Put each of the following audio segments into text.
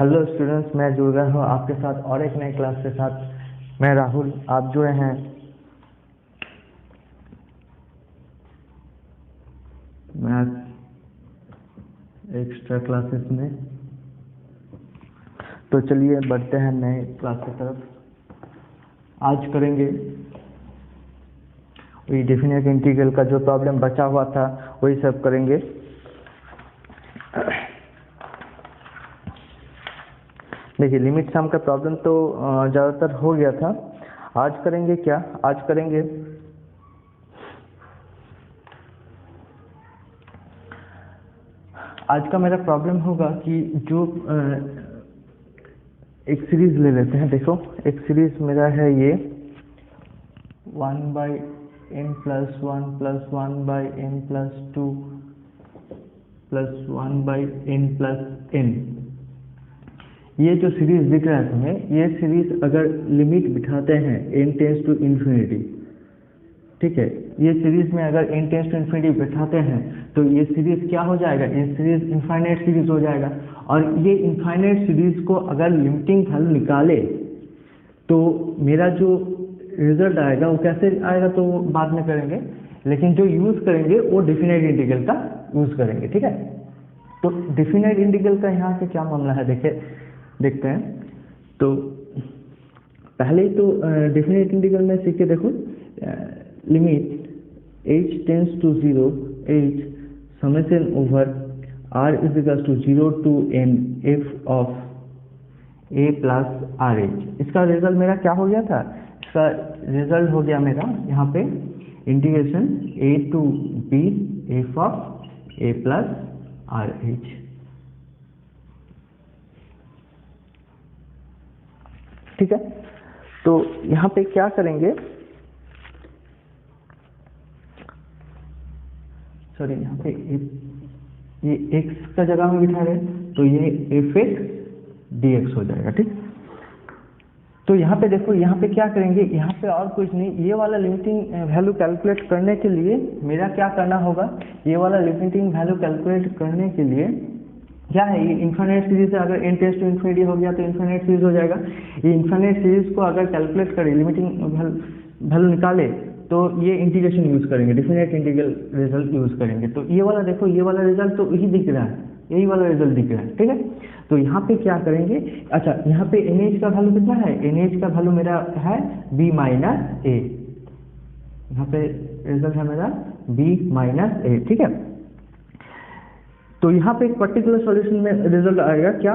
Hello students, मैं जुड़ गया हूँ आपके साथ और एक नए क्लास के साथ। मैं राहुल, आप जुड़े हैं मैथ एक्स्ट्रा क्लासेस में। तो चलिए बढ़ते हैं नए क्लास की तरफ। आज करेंगे वही डेफिनेट इंटीग्रल का जो प्रॉब्लम बचा हुआ था वही सब करेंगे। देखिए, लिमिट सम का प्रॉब्लम तो ज़्यादातर हो गया था। आज करेंगे क्या? आज करेंगे आज का मेरा प्रॉब्लम होगा कि जो एक सीरीज ले लेते हैं। देखो, एक सीरीज मेरा है ये 1/n+1 + 1/n+2 + 1/n+n। ये जो सीरीज दिख रहा है तुम्हें, ये सीरीज अगर लिमिट बिठाते हैं n टेंस टू इन्फिनिटी, ठीक है, ये सीरीज में अगर n टेंस टू इन्फिनिटी बिठाते हैं तो ये सीरीज क्या हो जाएगा? ये सीरीज इनफाइनाइट सीरीज हो जाएगा। और ये इनफाइनाइट सीरीज को अगर लिमिटिंग वैल्यू निकाले तो मेरा जो रिजल्ट आएगा वो कैसे आएगा तो वो बाद में करेंगे, लेकिन जो यूज करेंगे वो डेफिनेट इंटीग्रल का यूज करेंगे। ठीक है, तो डेफिनेट इंटीग्रल का यहाँ से क्या मामला है देखते हैं। तो पहले ही तो डेफिनेट इंटीग्रल में सीख के देखो, limit h tends to 0 h summation over r is equal to 0 to n f of a plus r h. इसका रिजल्ट मेरा क्या हो गया था? इसका रिजल्ट हो गया मेरा यहाँ पे integration a to b f of a plus r H. ठीक है, तो यहाँ पे क्या करेंगे, सॉरी, यहाँ पे ये x का जगह में बिठा रहे तो ये fx dx हो जाएगा। ठीक, तो यहाँ पे देखो, यहाँ पे क्या करेंगे, यहाँ पे और कुछ नहीं, ये वाला लिमिटिंग वैल्यू कैलकुलेट करने के लिए मेरा क्या करना होगा, ये वाला लिमिटिंग वैल्यू कैलकुलेट करने के लिए क्या है, ये इन्फिनिट सीरीज है। अगर n टेंस टू इन्फिनिटी हो गया तो इन्फिनिट सीरीज हो जाएगा। ये इन्फिनिट सीरीज को अगर कैलकुलेट करें, लिमिटिंग वैल्यू निकाले तो ये इंटीग्रेशन यूज करेंगे, डेफिनेट इंटीग्रल रिजल्ट यूज करेंगे। तो ये वाला देखो, ये वाला रिजल्ट तो यही दिख रहा है, यही वाला रिजल्ट दिख रहा है। ठीक है, तो यहाँ पे क्या करेंगे, अच्छा यहाँ पे NH का वैल्यू कितना है? NH का वैल्यू मेरा है b माइनस ए। यहाँ पे रिजल्ट है मेरा b माइनस ए। ठीक है, तो यहाँ पे एक पर्टिकुलर सॉल्यूशन में रिजल्ट आएगा क्या,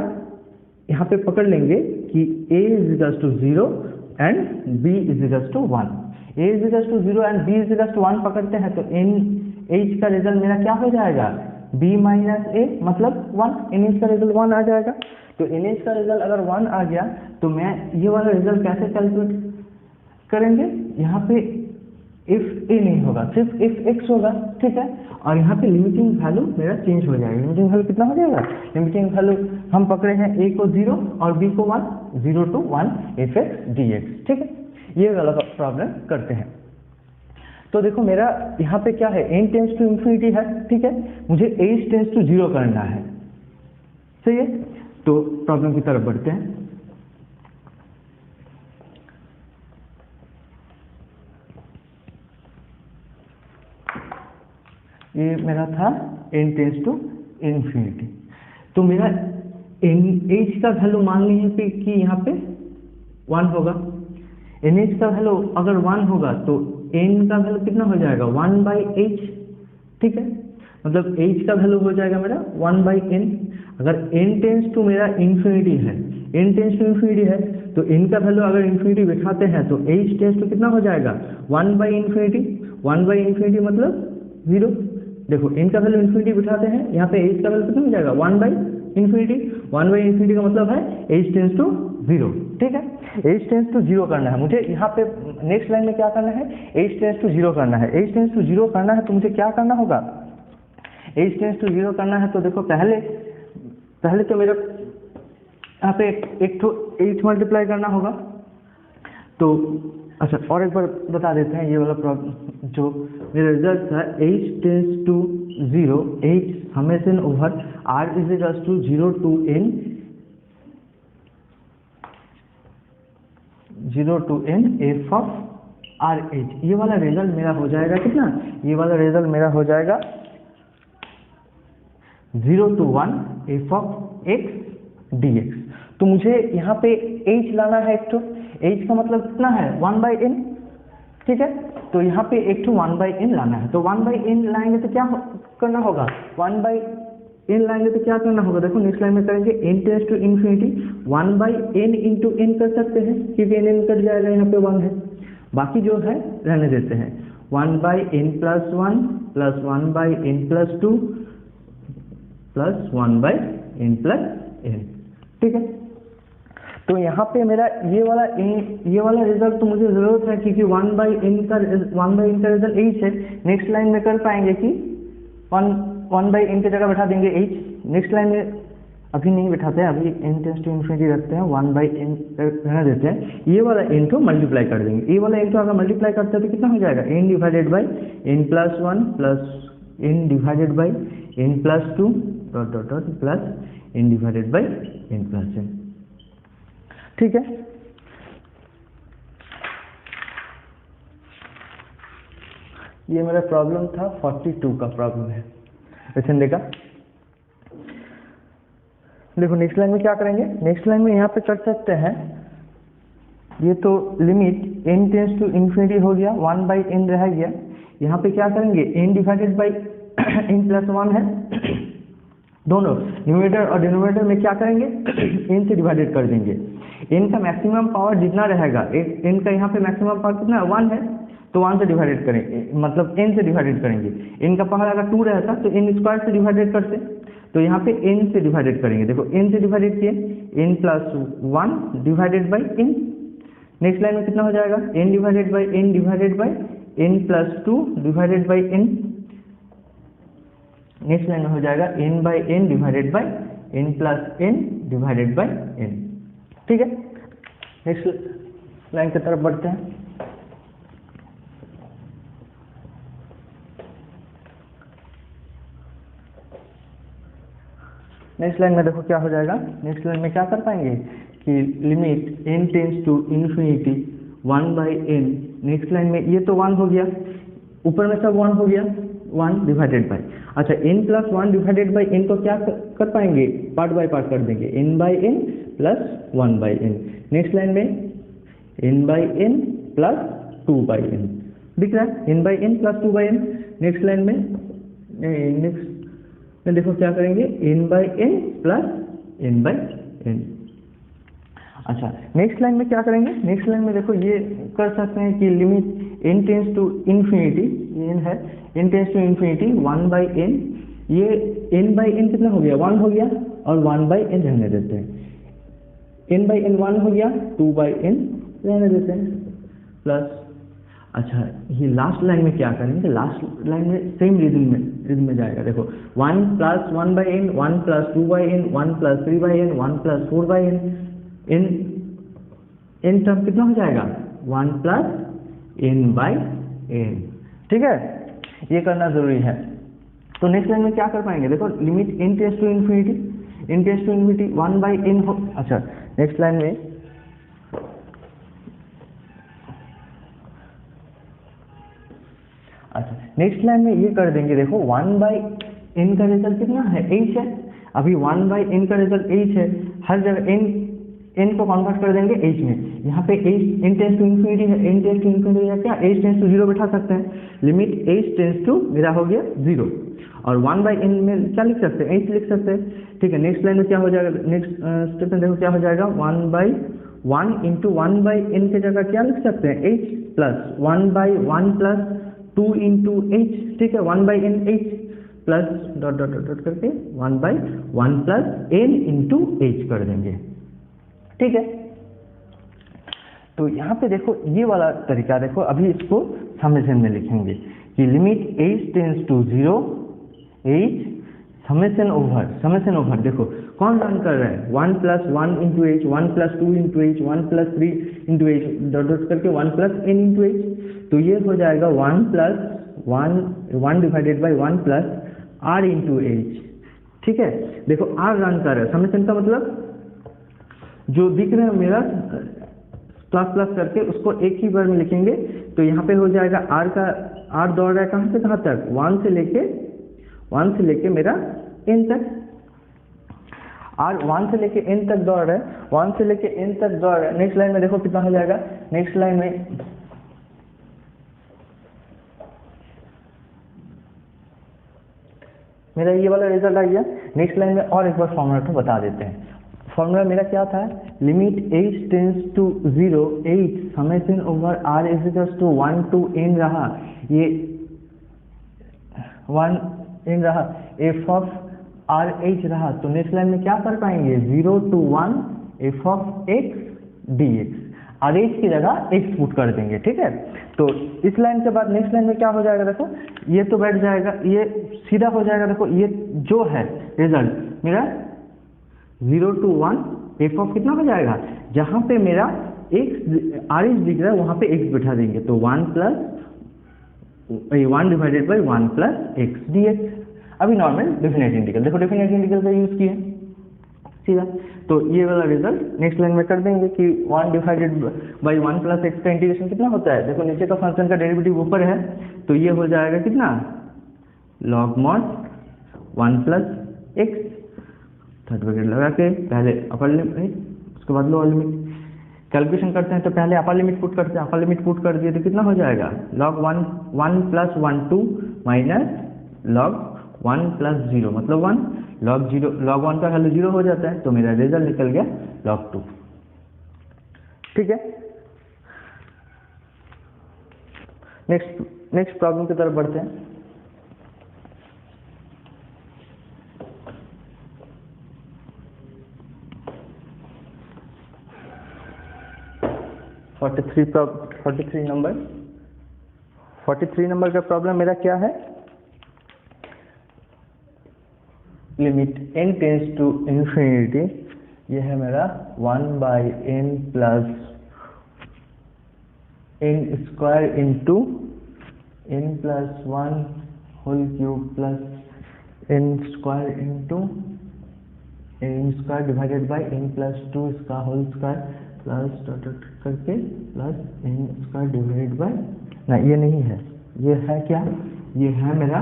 यहाँ पे पकड़ लेंगे कि a is equal to 0 and b is equal to 1। a is equal to 0 and b is equal to 1 पकड़ते हैं तो NH का रिजल्ट मेरा क्या हो जाएगा? b माइनस ए मतलब 1। NH का रिजल्ट 1 आ जाएगा। तो NH का रिजल्ट अगर 1 आ गया तो मैं ये वाला रिजल्ट कैसे कैलकुलेट करेंगे, यहाँ पे इफ ए नहीं होगा, सिर्फ इफ एक्स होगा। ठीक है, और यहाँ पे लिमिटिंग वैल्यू मेरा चेंज हो जाएगा। लिमिटिंग वैल्यू कितना हो जाएगा? लिमिटिंग वैल्यू हम पकड़े हैं a को 0 और b को 1, 0 to 1 fx dx। ठीक है, ये वाला प्रॉब्लम करते हैं। तो देखो मेरा यहाँ पे क्या है, n टेंस टू इन्फिनिटी है। ठीक है, मुझे h टेंस टू 0 करना है। सही है, तो प्रॉब्लम की तरफ बढ़ते हैं। ये मेरा था n टेंस टू इन्फिनिटी। तो मेरा h का वैल्यू मान लीजिए कि यहाँ पे 1 होगा। NH का वैल्यू अगर 1 होगा तो n का वैल्यू कितना हो जाएगा? 1/h। ठीक है, मतलब h का वैल्यू हो जाएगा मेरा 1/n। अगर n टेंस टू मेरा इन्फिनिटी है, n टेंस टू इन्फिनिटी है तो n का वैल्यू अगर इन्फिनिटी बिठाते हैं तो h टेंस टू कितना हो जाएगा? 1/इन्फिनिटी। 1/इन्फिनिटी मतलब 0। देखो n का वैल्यू इन्फिनिटी बिठाते हैं, यहाँ पे h का वैल्यू कितना हो जाएगा? 1/इन्फिनिटी। 1/इन्फिनिटी का मतलब है h टेंस टू 0। ठीक है, h टेंस टू 0 करना है मुझे। यहाँ पे नेक्स्ट लाइन में क्या करना है? h टेंस टू 0 करना है। h टेंस टू 0 करना है तो मुझे क्या करना होगा? h टेंस टू 0 करना है तो देखो पहले तो मेरा यहाँ पे एक तो h मल्टीप्लाई करना होगा। तो अच्छा, और एक बार बता देते हैं, ये वाला प्रॉब्लम जो मेरा रिजल्ट था h tends to 0 h summation over r is equal to 0 to n 0 to n f of r h. ये वाला रिजल्ट मेरा हो जाएगा कितना, ये वाला रिजल्ट मेरा हो जाएगा 0 to 1 f of x dx। तो मुझे यहाँ पे h लाना है एक तो, h का मतलब कितना है 1/n, ठीक है। तो यहाँ पे एक तो 1/n लाना है, तो 1/n लाएंगे तो क्या करना होगा, 1/n लाएंगे तो क्या करना होगा, देखो नेक्स्ट लाइन में करेंगे n tends to infinity 1/n into n कर सकते हैं, क्योंकि n कट जाएगा, यहाँ पे 1 है, बाकी जो है रहने देते हैं। 1/n plus 1 plus 1/n plus 2 plus 1/n plus n, ठीक है। तो यहाँ पे मेरा ये वाला रिजल्ट तो मुझे जरूरत है, क्योंकि 1/n का रिजल्ट h है। नेक्स्ट लाइन में कर पाएंगे कि 1/n की जगह बैठा देंगे h। नेक्स्ट लाइन में अभी नहीं बैठाते हैं, अभी n टेंड्स टू इन्फिनिटी रखते हैं, 1/n रहने देते हैं। ये वाला n को मल्टीप्लाई कर देंगे, ये वाला n को अगर मल्टीप्लाई करते हैं तो कितना हो जाएगा, n divided by n plus 1 plus n divided by n plus 2 dot dot dot plus n divided by n plus n, ठीक है। ये मेरा प्रॉब्लम था 42 का प्रॉब्लम है, क्वेश्चन देखा। देखो नेक्स्ट लाइन में क्या करेंगे, नेक्स्ट लाइन में यहाँ पे कर सकते हैं, ये तो limit n tends to infinity हो गया, 1/n रह गया। यहाँ पे क्या करेंगे, n divided by n plus 1 है, दोनों न्यूमरेटर और डिनोमिनेटर में क्या करेंगे n से डिवाइडेड कर देंगे। n का मैक्सिमम पावर जितना रहेगा, n का यहाँ पे मैक्सिमम पावर कितना 1 है, तो 1 से डिवाइडेड करेंगे, मतलब n से डिवाइडेड करेंगे। n का पावर अगर 2 रहता तो n स्क्वायर से डिवाइडेड करते, तो यहाँ पे n से डिवाइडेड करेंगे। देखो n से डिवाइडेड किए, n plus 1 divided by n। Next line में कितना हो जाएगा, n divided by n divided by n plus 2 divided by n। Next line में हो जाएगा n/n divided by n plus n divided by n, ठीक है। नेक्स्ट लाइन की तरफ बढ़ते हैं। नेक्स्ट लाइन में देखो क्या हो जाएगा, नेक्स्ट लाइन में क्या कर पाएंगे कि limit n tends to infinity 1/n। Next line में ये तो 1 हो गया, ऊपर में सब 1 हो गया, 1 डिवाइडेड बाई, अच्छा n plus 1 divided by n को क्या कर पाएंगे, पार्ट बाय पार्ट कर देंगे, n/n plus 1/n। Next line में n/n प्लस 2/n दिख रहा है, n/n plus 2/n। Next line में देखो क्या करेंगे, n/n प्लस n/n। अच्छा नेक्स्ट लाइन में क्या करेंगे, नेक्स्ट लाइन में देखो ये कर सकते हैं कि limit n tends to infinity, ये n है, n tends to infinity 1/n। ये n/n कितना हो गया, 1 हो गया, और 1/n रहने देते हैं। n/n 1 हो गया, 2/n रहने देते हैं, प्लस अच्छा ये लास्ट लाइन में क्या करेंगे, लास्ट लाइन में सेम रिदम में जाएगा। देखो 1 plus 1/n, 1 plus 2/n, 1 plus 3/n, 1 plus 4/n, n term कितना हो जाएगा, 1 प्लस n/n, ठीक है। ये करना जरूरी है। तो नेक्स्ट लाइन में क्या कर पाएंगे, देखो limit n tends to infinity 1/n हो। अच्छा नेक्स्ट लाइन में नेक्स्ट लाइन में ये कर देंगे, देखो 1/n का रिजल्ट कितना है, h है, अभी 1/n का रिजल्ट h है, हर जगह n को कन्वर्ट कर देंगे h में। यहाँ पे n टेंड्स टू इन्फिनिटी है, n टेंड्स टू इन्फिनिटी है क्या, h टेंड्स टू 0 बैठा सकते हैं। लिमिट h टेंड्स टू मेरा हो गया 0, और 1/n में क्या लिख सकते हैं, h लिख सकते हैं, ठीक है। नेक्स्ट लाइन में क्या हो जाएगा, नेक्स्ट स्टेप में देखो क्या हो जाएगा, 1/1 इंटू 1/n की जगह क्या लिख सकते हैं, h plus 1/1 plus 2 into h, ठीक है, 1/n h plus dot dot dot करके 1/1 प्लस n इंटू h कर देंगे, ठीक है। तो यहाँ पे देखो ये वाला तरीका देखो, अभी इसको समेशन में लिखेंगे कि limit h tends to 0 h summation over देखो कौन रन कर रहा है, 1 plus 1 into h, 1 plus 2 into h, 1 plus 3 into h dot dot करके 1 प्लस n इंटू h। तो ये हो जाएगा 1 plus 1 divided by 1 plus r into h, ठीक है। देखो r रन कर रहा है, समेशन का मतलब जो दिख रहा है मेरा प्लस प्लस करके उसको एक ही बार में लिखेंगे। तो यहाँ पे हो जाएगा आर का, आर दौड़ रहा है कहाँ से कहाँ तक, 1 से लेके मेरा n तक, आर 1 से लेके n तक दौड़ रहा है, 1 से लेके n तक दौड़ रहा है। नेक्स्ट लाइन में देखो कितना हो जाएगा, नेक्स्ट लाइन में मेरा ये वाला रिजल्ट आ गया। नेक्स्ट लाइन में और एक बार फॉर्मूला को बता देते हैं। फॉर्मूला मेरा क्या था, limit h tends to 0, h summation over r is equal to 1 to n रहा, ये 1 n रहा, f ऑफ r h रहा। तो नेक्स्ट लाइन में क्या कर पाएंगे, 0 to 1 f of x dx, r h की जगह x पुट कर देंगे, ठीक है। तो इस लाइन के बाद नेक्स्ट लाइन में क्या हो जाएगा, देखो ये तो बैठ जाएगा, ये सीधा हो जाएगा। देखो ये जो है रिजल्ट मेरा 0 to 1 f ऑफ कितना हो जाएगा, जहां पे मेरा x r h दिख रहा है वहां पे x बिठा देंगे, तो 1 divided by 1 plus x dx। अभी नॉर्मल डेफिनेट इंटीग्रल, देखो डेफिनेट इंटीग्रल का यूज किए सीधा। तो ये वाला रिजल्ट नेक्स्ट लाइन में कर देंगे कि 1 डिवाइडेड बाई 1 प्लस एक्स का इंटीग्रेशन कितना होता है, देखो नीचे का फंक्शन का डेरिवेटिव ऊपर है, तो ये हो जाएगा कितना, log mod 1 plus x, third bracket लगा के पहले अपर लिमिट उसके बाद लोअर लिमिट कैलकुलेशन करते हैं। तो पहले अपर लिमिट पुट करते हैं, अपर लिमिट पुट कर दिए तो कितना हो जाएगा, log 1 plus 1 2 minus log 1 plus 0 मतलब 1, लॉग 1 का वैल्यू 0 हो जाता है, तो मेरा रिजल्ट निकल गया लॉग 2, ठीक है। नेक्स्ट प्रॉब्लम की तरफ बढ़ते हैं। फोर्टी थ्री नंबर का प्रॉब्लम मेरा क्या है, limit n tends to infinity, ये है मेरा 1/n plus n square into n plus 1 whole cube plus n square into n square divided by n plus 2 इसका होल स्क्वायर प्लस डॉट करके plus n square divided by, ना ये नहीं है, ये है क्या, ये है मेरा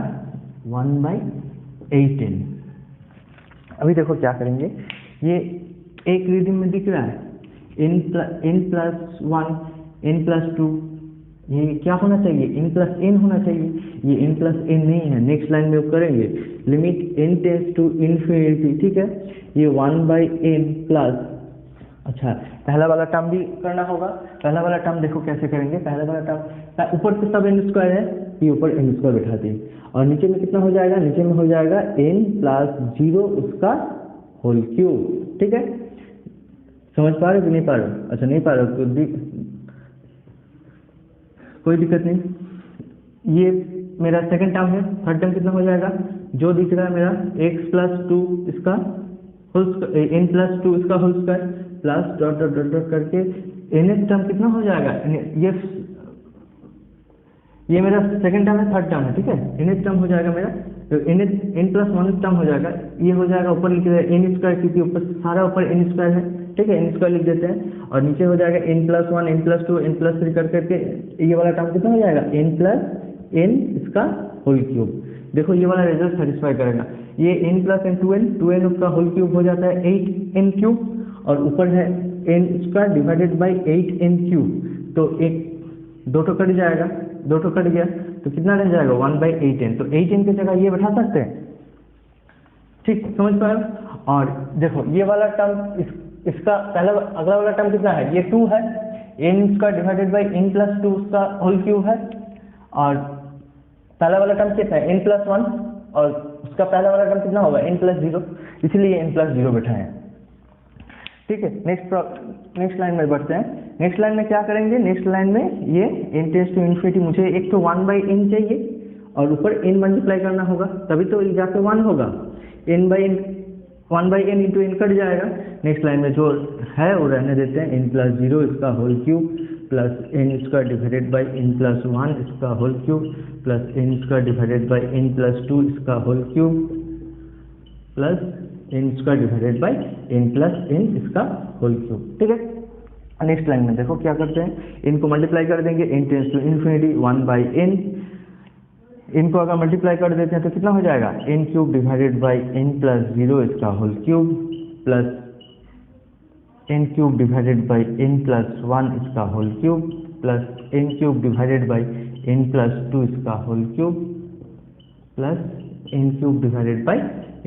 1/8n। अभी देखो क्या करेंगे, ये एक रीडिंग में दिख रहा है n प्लस 1 n प्लस 2, ये क्या होना चाहिए, n प्लस n होना चाहिए, ये n प्लस n नहीं है। नेक्स्ट लाइन में करेंगे limit n tends to infinity, ठीक है, ये 1/n प्लस, अच्छा पहला वाला टर्म भी करना होगा। पहला वाला टर्म देखो कैसे करेंगे, पहला वाला टर्म ऊपर से सब n स्क्वायर है, ये ऊपर n स्क्वायर बैठा दिए, और नीचे में कितना हो जाएगा, नीचे में हो जाएगा n प्लस 0 उसका होल क्यूब, ठीक है। समझ पा रहे हो कि नहीं पा रहे हो, अच्छा नहीं पा रहे हो तो कोई दिक्कत नहीं। ये मेरा सेकंड टर्म है, थर्ड टर्म कितना हो जाएगा, जो दिख रहा है मेरा x प्लस 2 इसका होल n प्लस 2 इसका whole square plus dot dot dot dot करके nth टर्म कितना हो जाएगा, ये मेरा सेकंड टर्म है, थर्ड टर्म है, ठीक है। nth टर्म हो जाएगा मेरा, तो n प्लस 1 टर्म हो जाएगा, ये हो जाएगा ऊपर लिख रहे n स्क्वायर, क्योंकि ऊपर सारा ऊपर n स्क्वायर है, ठीक है, n स्क्वायर लिख देते हैं, और नीचे हो जाएगा n plus 1 n plus 2 n plus 3 करके ये वाला टर्म कितना हो जाएगा, n प्लस n इसका होल क्यूब। देखो ये वाला रिजल्ट सेटिस्फाई करेगा, ये n प्लस n 2n उसका होल क्यूब हो जाता है 8n क्यूब, और ऊपर है n square divided by 8n cube, तो एक दो तो कट जाएगा, दो तो कट गया, तो कितना रह जाएगा 1/8n, तो 8n की जगह ये बैठा सकते हैं, ठीक, समझ पाए। और देखो ये वाला टर्म इसका पहला अगला वाला टर्म कितना है, ये 2 है, n square divided by n plus 2 उसका होल क्यूब है, और पहला वाला टर्म कितना है n प्लस 1, और उसका पहला वाला टर्म कितना होगा n प्लस 0, इसलिए n प्लस 0 बैठा है, ठीक है। नेक्स्ट लाइन में बढ़ते हैं। नेक्स्ट लाइन में क्या करेंगे, नेक्स्ट लाइन में ये n टेंस टू इन्फिनिटी, मुझे एक तो 1/n चाहिए और ऊपर n मल्टीप्लाई करना होगा, तभी तो जाके 1 होगा, 1/n इंटू n कट जाएगा। नेक्स्ट लाइन में जो है वो रहने देते हैं, n प्लस 0 इसका whole cube plus n square divided by n plus 1 इसका whole cube plus n square divided by n plus 2 इसका whole cube plus n square divided by n plus n इसका होल क्यूब, ठीक है। Next line में देखो क्या करते हैं, इनको मल्टीप्लाई कर देंगे, n tends to infinity 1/n, इनको अगर मल्टीप्लाई कर देते हैं तो कितना हो जाएगा, n cube divided by n plus 0 इसका whole cube plus n cube divided by n plus 1 इसका whole cube plus n cube divided by n plus 2 इसका whole cube plus n cube divided by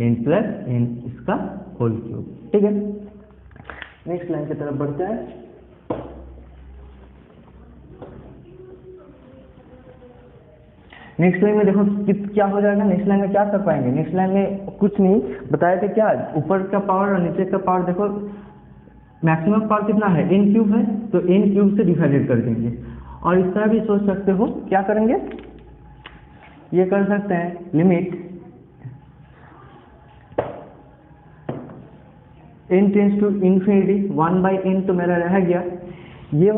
n plus n इसका whole cube. ठीक है, next line की तरफ बढ़ते हैं। Next line में देखो क्या हो जाएगा, नेक्स्ट लाइन में क्या कर पाएंगे, नेक्स्ट लाइन में कुछ नहीं बताए थे, क्या ऊपर का पावर और नीचे का पावर, देखो मैक्सिमम पावर कितना है, n क्यूब है, तो n क्यूब से डिवाइडेड कर देंगे। और इस तरह भी सोच सकते हो, क्या करेंगे, ये कर सकते हैं limit n tends to infinity 1/n तो मेरा रह गया, ये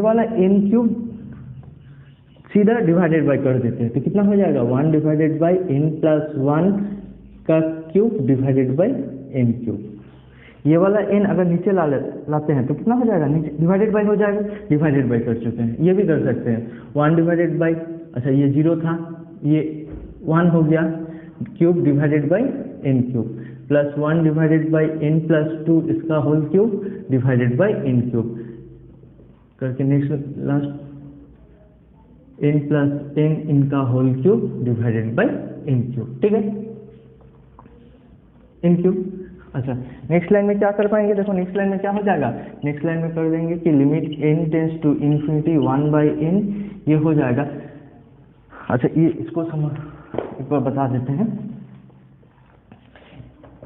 वाला n क्यूब सीधा डिवाइडेड बाय कर देते हैं तो कितना हो जाएगा, 1 डिवाइडेड बाई n प्लस 1 का cube divided by n cube. ये वाला n अगर नीचे लाते हैं तो कितना हो जाएगा, नीचे डिवाइडेड बाई हो जाएगा, डिवाइडेड बाई कर चुके हैं। ये भी कर सकते हैं 1 डिवाइडेड बाई, अच्छा ये 0 था, ये 1 हो गया, cube divided by n cube plus 1 divided by n plus 2 इसका whole cube divided by n cube करके next last n plus n इनका whole cube divided by n cube. ठीक है, n क्यूब। अच्छा नेक्स्ट लाइन में क्या कर पाएंगे, देखो नेक्स्ट लाइन में क्या हो जाएगा, नेक्स्ट लाइन में कर देंगे कि limit n tends to infinity 1/n, ये हो जाएगा। अच्छा ये इसको एक बार बता देते हैं,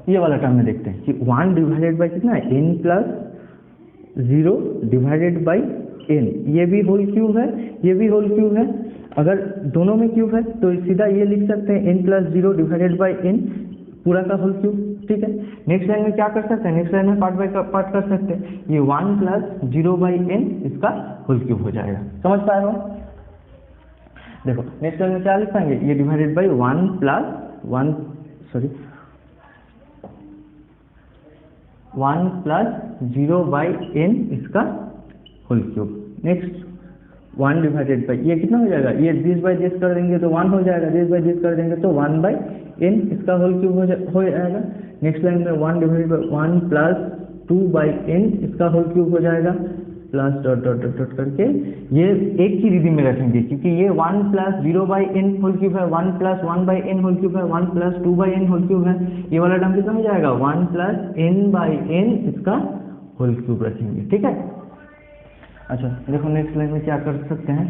ये वाला टर्म में देखते हैं कि 1 डिवाइडेड बाई कितना है, n plus 0 divided by n, ये भी होल क्यूब है, ये भी होल क्यूब है, अगर दोनों में क्यूब है तो सीधा ये लिख सकते हैं n plus 0 divided by n पूरा का होल क्यूब। ठीक है, नेक्स्ट लाइन में क्या कर सकते हैं, नेक्स्ट लाइन में पार्ट बाय पार्ट कर सकते हैं, ये 1 प्लस 0/n इसका होल क्यूब हो जाएगा। समझ पाए हो, देखो नेक्स्ट लाइन में क्या लिख पाएंगे, ये डिवाइडेड बाई 1 प्लस 0/n इसका whole cube. Next 1 divided by, ये कितना हो जाएगा, ये दिस बाई दिस कर देंगे तो 1 हो जाएगा, दिस बाई दिस कर देंगे तो 1/n इसका होल क्यूब हो जाएगा। नेक्स्ट लाइन में 1 डिवाइडेड बाई 1 प्लस 2/n इसका होल क्यूब हो जाएगा, plus dot dot dot dot करके ये एक ही रिदम में रखेंगे क्योंकि ये 1 प्लस 0/n होल क्यूब है, 1 प्लस 1/n होल क्यूब है, 1 प्लस 2/n होल क्यूब है, ये वाला टर्म कितना हो जाएगा, 1 प्लस n/n इसका होल क्यूब रखेंगे। ठीक है, अच्छा देखो नेक्स्ट लाइन में क्या कर सकते हैं,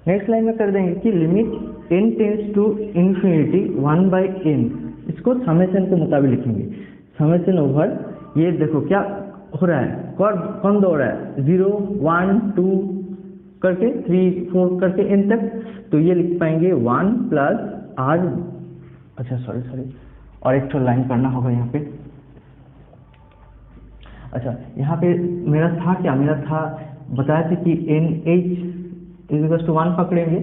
नेक्स्ट लाइन में कर देंगे कि limit n tends to infinity 1/n, इसको समेशन के मुताबिक लिखेंगे, समेशन ओवर, ये देखो क्या हो रहा है, कौन दौड़ रहा है, 0 1 2 करके 3 4 करके n तक, तो ये लिख पाएंगे 1 प्लस r, अच्छा सॉरी और एक तो लाइन करना होगा यहाँ पे। अच्छा यहाँ पे मेरा था क्या, मेरा था बताया था कि NH=1 पकड़ेंगे,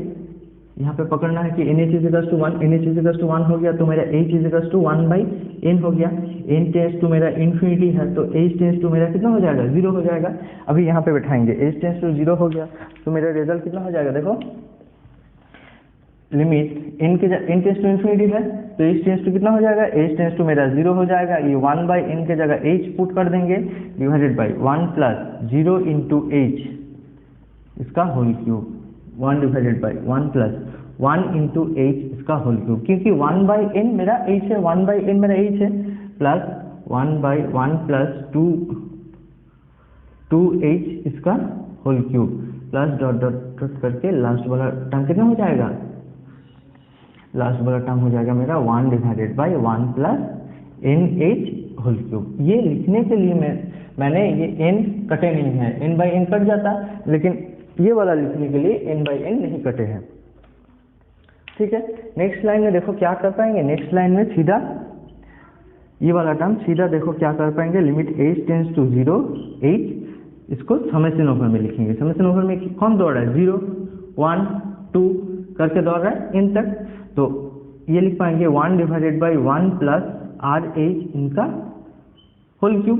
यहाँ पे पकड़ना है कि NH=1, NH=1 हो गया तो मेरा H=1/n हो गया, n टेंस टू मेरा इन्फिनिटी है तो H टेंस टू मेरा कितना हो जाएगा, 0 हो जाएगा। अभी यहाँ पे बैठाएंगे, H टेंस टू 0 हो गया तो मेरा रिजल्ट कितना हो जाएगा, देखो limit n tends to infinity है तो H टेंस टू कितना हो जाएगा, H टेंस टू मेरा 0 हो जाएगा, ये 1/n के जगह H पुट कर देंगे divided by 1 plus 0 into H इसका whole cube, 1 divided by 1 plus 1 into H इसका होल क्यूब, क्योंकि 1/n मेरा H है, 1/n मेरा H है, प्लस 1/1 प्लस 2H इसका whole cube plus dot dot dot करके लास्ट वाला टर्म कितना हो जाएगा, लास्ट वाला टर्म हो जाएगा मेरा 1 divided by 1 plus NH whole cube. ये लिखने के लिए मैंने ये n कटे नहीं है, n/n कट जाता, लेकिन ये वाला लिखने के लिए n/n नहीं कटे हैं। ठीक है, नेक्स्ट लाइन में देखो क्या कर पाएंगे, नेक्स्ट लाइन में सीधा ये वाला टर्म सीधा देखो क्या कर पाएंगे, limit H tends to 0 H, इसको समेशन ओवर में लिखेंगे, समेशन ओवर में कौन दौड़ रहा है, 0 1 2 करके दौड़ रहा है n तक, तो ये लिख पाएंगे 1 डिवाइडेड बाई 1 प्लस RH इनका होल क्यूब।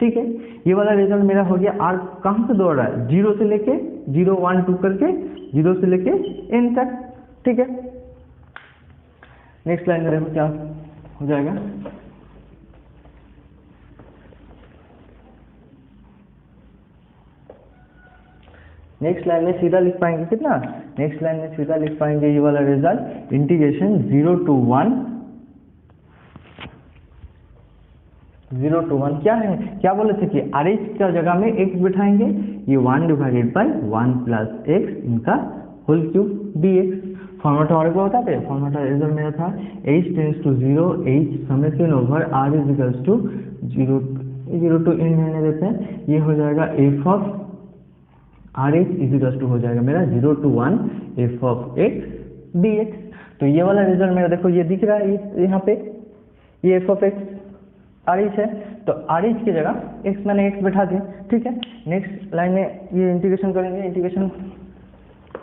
ठीक है, ये वाला रिजल्ट मेरा हो गया। आर कहाँ से दौड़ रहा है, 0 से लेके 0 1 2 करके 0 से लेके n तक, ठीक है। नेक्स्ट लाइन में देखो क्या हो जाएगा। नेक्स्ट लाइन में सीधा लिख पाएंगे कितना, नेक्स्ट लाइन में सीधा लिख पाएंगे ये वाला रिजल्ट, इंटीग्रेशन 0 to 1 क्या है, क्या बोले थे कि RH का जगह में x बिठाएंगे, ये 1 डिवाइडेड बाई 1 प्लस एक्स इनका होल क्यूब dx। फॉर्मेट और क्या होता था, फॉर्मेट रिजल्ट मेरा था h tends to 0 h summation over r is equals to 0 to n रहने देते हैं, ये हो जाएगा f of RH is equals to हो जाएगा मेरा 0 to 1 f of x dx। तो ये वाला रिजल्ट मेरा देखो ये दिख रहा है यहाँ पे, ये f ऑफ x RH है, तो RH की जगह x मैंने x बैठा दिया, ठीक है। नेक्स्ट लाइन में ये इंटीग्रेशन करेंगे, इंटीग्रेशन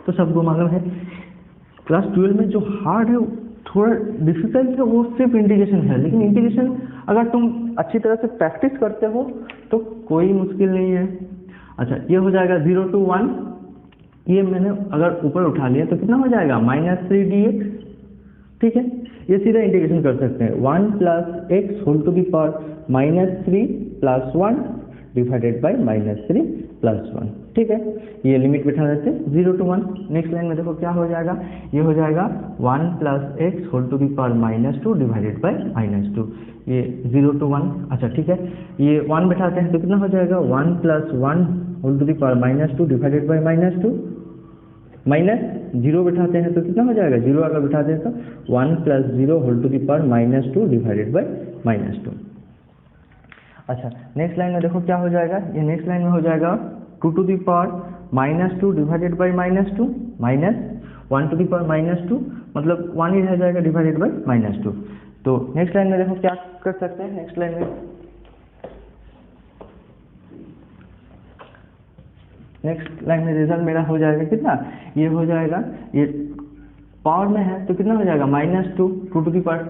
तो सबको मालूम है, क्लास 12 में जो हार्ड है थोड़ा डिफिकल्ट है वो सिर्फ इंटीग्रेशन है, लेकिन इंटीग्रेशन अगर तुम अच्छी तरह से प्रैक्टिस करते हो तो कोई मुश्किल नहीं है। अच्छा, ये हो जाएगा 0 to 1, ये मैंने अगर ऊपर उठा लिया तो कितना हो जाएगा -3 dx, ठीक है। ये सीधा इंटीग्रेशन कर सकते हैं, 1 plus x whole to the power -3 plus 1 divided by -3 plus 1, ठीक है। ये लिमिट बिठा देते हैं 0 to 1। नेक्स्ट लाइन में देखो क्या हो जाएगा, ये हो जाएगा 1 plus x whole to the power -2 divided by -2, ये 0 to 1। अच्छा ठीक है, ये 1 बिठाते हैं तो कितना हो जाएगा, 1 plus 1 whole to the power -2 divided by -2, minus 0 बिठाते हैं तो कितना हो जाएगा, 0 अगर बिठाते हैं तो 1 plus 0 whole to the power -2 divided by -2। अच्छा, नेक्स्ट लाइन में देखो क्या हो जाएगा, ये नेक्स्ट लाइन में हो जाएगा 2 to the power -2 divided by -2 minus 1 to the power -2, मतलब 1 ही रह जाएगा डिवाइडेड बाई -2। तो नेक्स्ट लाइन में देखो क्या कर सकते हैं, नेक्स्ट लाइन में रिजल्ट मेरा हो जाएगा कितना, ये हो जाएगा, ये पावर में है तो कितना हो जाएगा -2, 2 टू दी पावर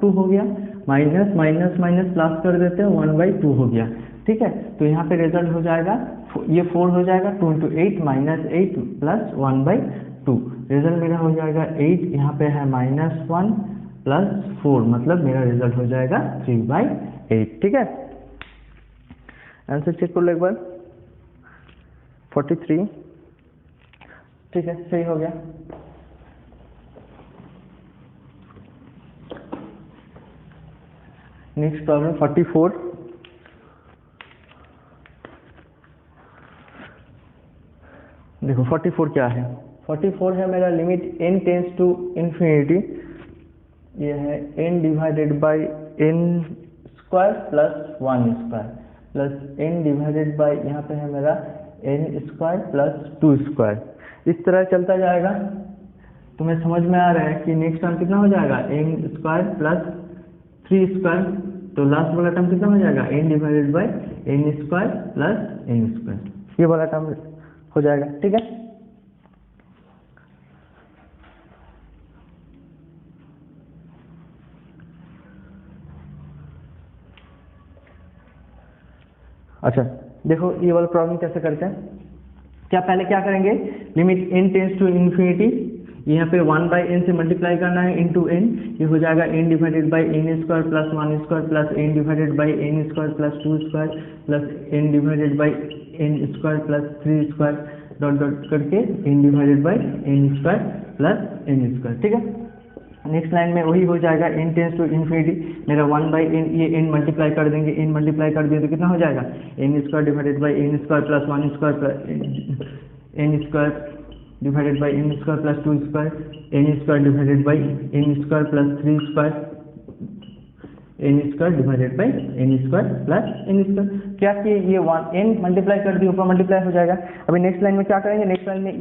2 हो गया, माइनस माइनस माइनस प्लस कर देते हैं 1/2 हो गया, ठीक है। तो यहाँ पे रिजल्ट हो जाएगा, ये 4 हो जाएगा, 2 × 8 -8 प्लस 1/2, रिजल्ट मेरा हो जाएगा 8, यहाँ पे है -1 प्लस 4, मतलब मेरा रिजल्ट हो जाएगा 3/8, ठीक है। आंसर चेक कर लो एक बार, 43, ठीक है, सही हो गया। नेक्स्ट प्रॉब्लम 44, देखो 44 क्या है, 44 है मेरा limit n tends to infinity, ये है n divided by n square plus 1 square plus n divided by यहाँ पे है मेरा n स्क्वायर प्लस 2 स्क्वायर, इस तरह चलता जाएगा। तुम्हें समझ में आ रहा है कि नेक्स्ट टर्म कितना हो जाएगा, n स्क्वायर प्लस 3 स्क्वायर, तो लास्ट वाला टर्म कितना हो जाएगा, n divided by n square plus n square, ये वाला टर्म हो जाएगा, ठीक है। अच्छा देखो ये वाला प्रॉब्लम कैसे करते हैं, क्या पहले क्या करेंगे, limit n tends to infinity, यहाँ पे 1/n से मल्टीप्लाई करना है इंटू n, ये हो जाएगा n divided by n square plus 1 square plus n divided by n square plus 2 square plus n divided by n square plus 3 square dot dot करके n divided by n square plus n square, ठीक है। Next line में वही हो जाएगा n tends to infinity, मेरा 1/n, ये n multiply कर देंगे, n मल्टीप्लाई कर दिए तो कितना हो जाएगा, n square divided by n square plus 1 square plus n square divided by n square plus 2 square, n square divided by n square plus 3 square, n square divided by n square plus n square, क्या कि ये n multiply कर दिए, ऊपर multiply हो जाएगा। अभी next line में क्या करेंगे, नेक्स्ट लाइन में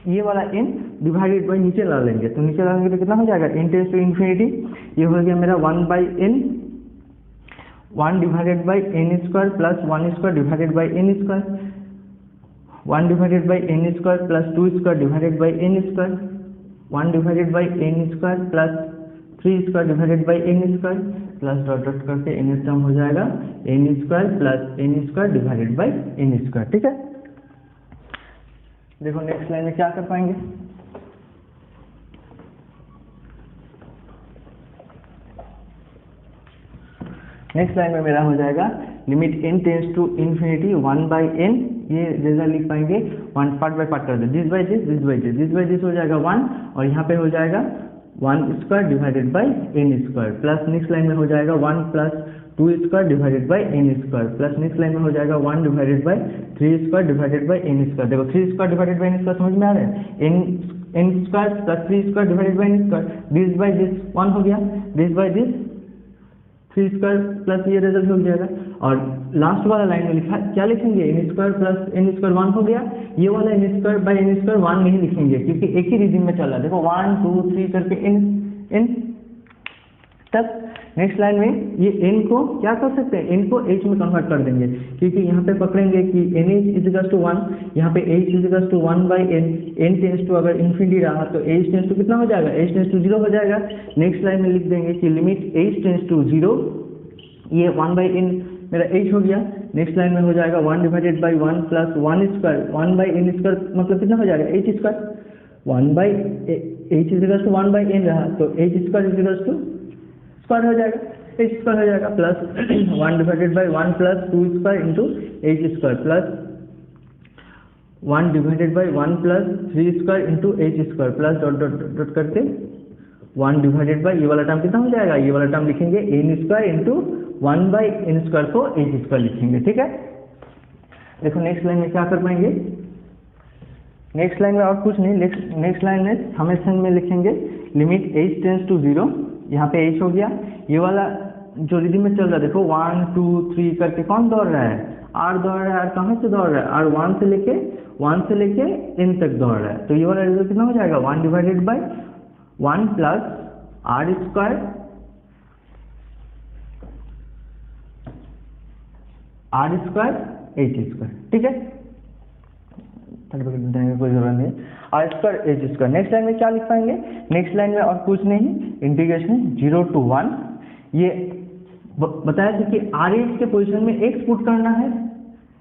ये वाला n डिवाइडेड बाई नीचे ला लेंगे, तो नीचे ला लेंगे तो कितना हो जाएगा, n टेंस टू इन्फिनिटी, ये हो गया मेरा 1/n, 1 divided by n square plus 1 square divided by n square, 1 divided by n square plus 2 square divided by n square, 1 divided by n square plus 3 square divided by n square plus dot dot करके n term हो जाएगा n square plus n square divided by n square. ठीक है, देखो next line में क्या कर पाएंगे। नेक्स्ट लाइन में मेरा हो जाएगा limit n tends to infinity 1/n, ये रिजल्ट लिख पाएंगे वन पार्ट बाय पार्ट कर दे, this by this, this by this, this by this हो जाएगा 1 और यहाँ पे हो जाएगा 1 square divided by n square plus next line में हो जाएगा 1 plus 2 square divided by n square plus next line में हो जाएगा 1 divided by 3 square divided by n square. देखो 3 square divided by n square समझ में आ रहा है, n square plus 3 square divided by n square, this by this 1 हो गया, this by this 3 square plus ये रिजल्ट हो जाएगा। और लास्ट वाला लाइन में लिखा क्या लिखेंगे, n square plus n square 1 हो गया, ये वाला n square by n square 1 नहीं लिखेंगे क्योंकि एक ही रीजन में चल रहा है। देखो 1 2 3 करके एन तक। नेक्स्ट लाइन में ये n को क्या कर सकते हैं, n को h में कन्वर्ट कर देंगे क्योंकि यहाँ पे पकड़ेंगे कि nh इज इक्वल टू 1, यहाँ पे h is equal to 1 by n, n tends to अगर इन्फिनिटी रहा तो h टेंस टू कितना हो जाएगा, h टेंस टू 0 हो जाएगा। नेक्स्ट लाइन में लिख देंगे कि लिमिट h टेंस टू 0, ये 1 बाई n मेरा h हो गया। नेक्स्ट लाइन में हो जाएगा 1 divided by 1 plus 1 square, 1 by n square मतलब कितना हो जाएगा h square, 1 by h is equal to 1 by n रहा तो h square is equal to square हो जाएगा, h स्क्वायर हो जाएगा plus 1 divided by 1 plus 2 square into h square plus 1 divided by 1 plus 3 square into h square plus dot dot dot करके 1 divided by ये वाला term कितना हो जाएगा, ये वाला टर्म लिखेंगे n square into 1 by n square को h स्क्वायर लिखेंगे। ठीक है, देखो नेक्स्ट लाइन में क्या कर पाएंगे, नेक्स्ट लाइन में और कुछ नहीं, नेक्स्ट लाइन में समेशन में लिखेंगे लिमिट h टेंस टू 0, यहाँ पे h हो गया, ये वाला जो रिदम में चल रहा है देखो 1 2 3 करके कौन दौड़ रहा है, r दौड़ रहा है, r कहाँ से दौड़ रहा है, r 1 से लेके n तक दौड़ रहा है, तो ये वाला रिजल्ट कितना हो जाएगा 1 divided by 1 plus r square h square. ठीक है, देने की कोई जरूरत नहीं, r square h square. Next line में क्या लिख पाएंगे, नेक्स्ट लाइन में और कुछ नहीं, इंटीग्रेशन 0 टू 1, ये बताया था कि RH के पोजीशन में x पुट करना है,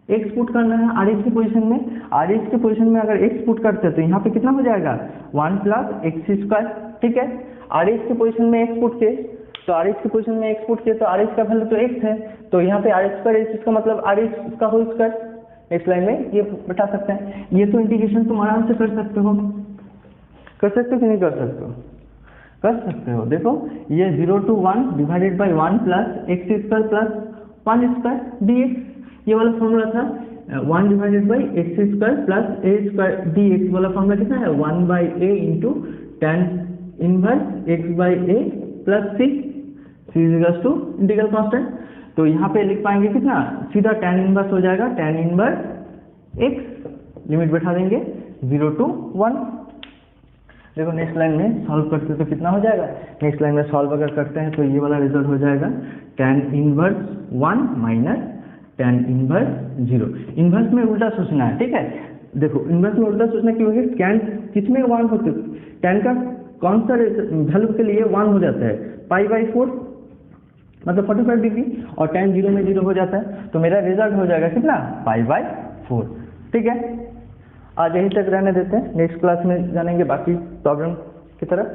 x पुट करना है RH की पोजीशन में, RH के पोजीशन में अगर x पुट करते हैं तो यहाँ पे कितना हो जाएगा 1 प्लस x स्क्वायर। ठीक है, RH के पोजीशन में x पुट के तो RH की पोजीशन में x पुट के तो RH का वैल्यू तो x है, तो यहाँ पे RH स्क्वायर h इसका मतलब RH का होल स्क्वायर। नेक्स्ट लाइन में ये बता सकते हैं, ये तो इंटीग्रेशन तुम आराम से कर सकते हो, कर सकते हो कि नहीं कर सकते हो, कर सकते हो। देखो ये 0 to 1 divided by 1 plus x square plus 1 square dx, ये वाला फॉर्मूला था 1 divided by x square plus a square dx वाला फॉर्मूला कितना है 1 by a into tan inverse x by a plus c, c is equal to integral constant, तो यहाँ पे लिख पाएंगे कितना, सीधा tan इनवर्स हो जाएगा, tan इनवर्स x, लिमिट बैठा देंगे 0 टू 1। देखो नेक्स्ट लाइन में सॉल्व करते तो कितना हो जाएगा, नेक्स्ट लाइन में सॉल्व अगर करते हैं तो ये वाला रिजल्ट हो जाएगा tan inverse 1 minus tan inverse 0। Inverse में उल्टा सोचना है, ठीक है, देखो इनवर्स में उल्टा सोचना क्योंकि tan किस में 1 होते, tan का कौन सा वैल्यू के लिए 1 हो जाता है, π/4 मतलब 45 डिग्री, और tan 0 में 0 हो जाता है, तो मेरा रिजल्ट हो जाएगा कितना π/4। ठीक है, आज यहीं तक रहने देते हैं, नेक्स्ट क्लास में जानेंगे बाकी प्रॉब्लम की तरफ।